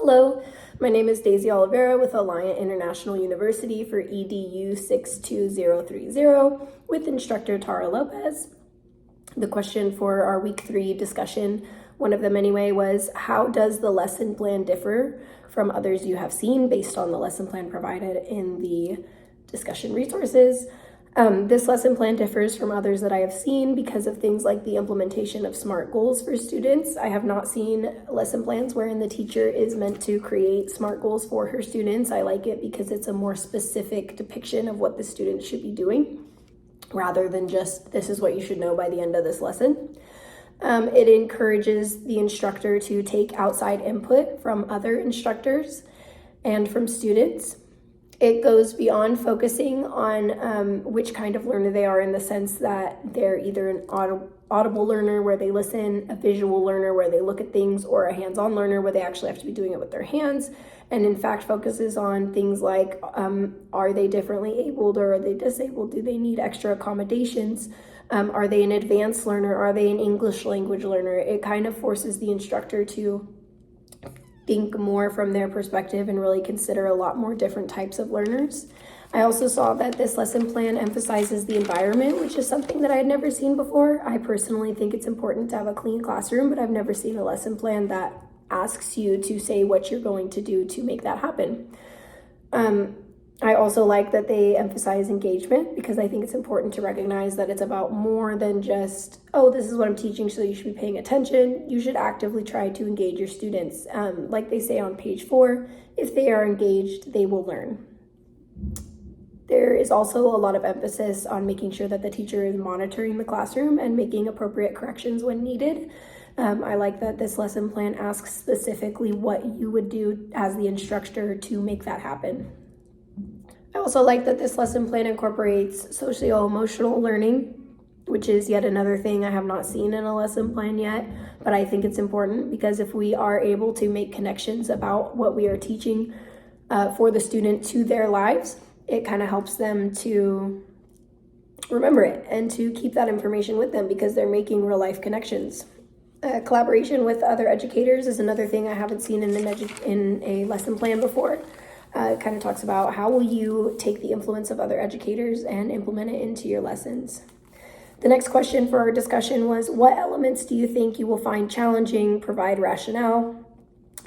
Hello, my name is Daisy Oliveira with Alliant International University for EDU 62030 with instructor Tara Lopez. The question for our week 3 discussion, one of them anyway, was how does the lesson plan differ from others you have seen based on the lesson plan provided in the discussion resources? This lesson plan differs from others that I have seen because of things like the implementation of SMART goals for students. I have not seen lesson plans wherein the teacher is meant to create SMART goals for her students. I like it because it's a more specific depiction of what the students should be doing rather than just this is what you should know by the end of this lesson. It encourages the instructor to take outside input from other instructors and from students. It goes beyond focusing on which kind of learner they are in the sense that they're either an audible learner where they listen, a visual learner where they look at things, or a hands-on learner where they actually have to be doing it with their hands, and in fact focuses on things like are they differently abled or are they disabled? Do they need extra accommodations? Are they an advanced learner? Are they an English language learner? It kind of forces the instructor to think more from their perspective and really consider a lot more different types of learners. I also saw that this lesson plan emphasizes the environment, which is something that I had never seen before. I personally think it's important to have a clean classroom, but I've never seen a lesson plan that asks you to say what you're going to do to make that happen. I also like that they emphasize engagement because I think it's important to recognize that it's about more than just, oh, this is what I'm teaching, so you should be paying attention. You should actively try to engage your students. Like they say on page 4, if they are engaged, they will learn. There is also a lot of emphasis on making sure that the teacher is monitoring the classroom and making appropriate corrections when needed. I like that this lesson plan asks specifically what you would do as the instructor to make that happen. I also like that this lesson plan incorporates socio-emotional learning, which is yet another thing I have not seen in a lesson plan yet, but I think it's important because if we are able to make connections about what we are teaching for the student to their lives, it kind of helps them to remember it and to keep that information with them because they're making real life connections. Collaboration with other educators is another thing I haven't seen in a lesson plan before. It kind of talks about how will you take the influence of other educators and implement it into your lessons. The next question for our discussion was, what elements do you think you will find challenging? Provide rationale.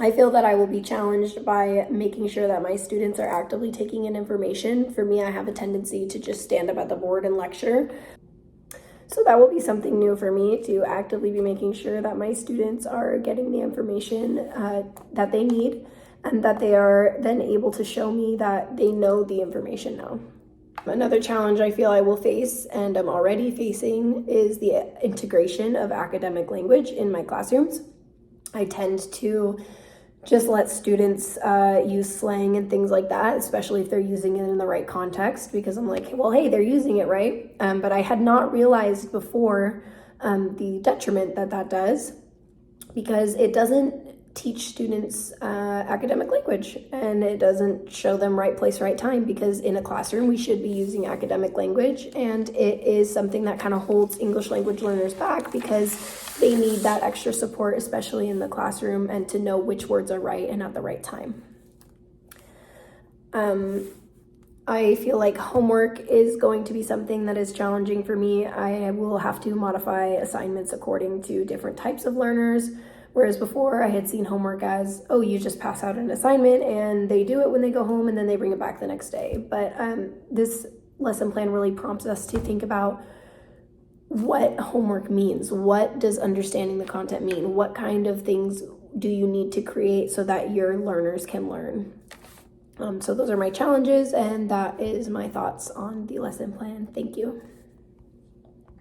I feel that I will be challenged by making sure that my students are actively taking in information. For me, I have a tendency to just stand up at the board and lecture. So that will be something new for me, to actively be making sure that my students are getting the information that they need, and that they are then able to show me that they know the information now. Another challenge I feel I will face, and I'm already facing, is the integration of academic language in my classrooms. I tend to just let students use slang and things like that, especially if they're using it in the right context, because I'm like, well, hey, they're using it right. But I had not realized before the detriment that does, because it doesn't teach students academic language, and it doesn't show them right place, right time, because in a classroom we should be using academic language, and it is something that kind of holds English language learners back because they need that extra support, especially in the classroom, and to know which words are right and at the right time. I feel like homework is going to be something that is challenging for me. I will have to modify assignments according to different types of learners. Whereas before I had seen homework as, oh, you just pass out an assignment and they do it when they go home and then they bring it back the next day. But this lesson plan really prompts us to think about what homework means. What does understanding the content mean? What kind of things do you need to create so that your learners can learn? So those are my challenges, and that is my thoughts on the lesson plan. Thank you.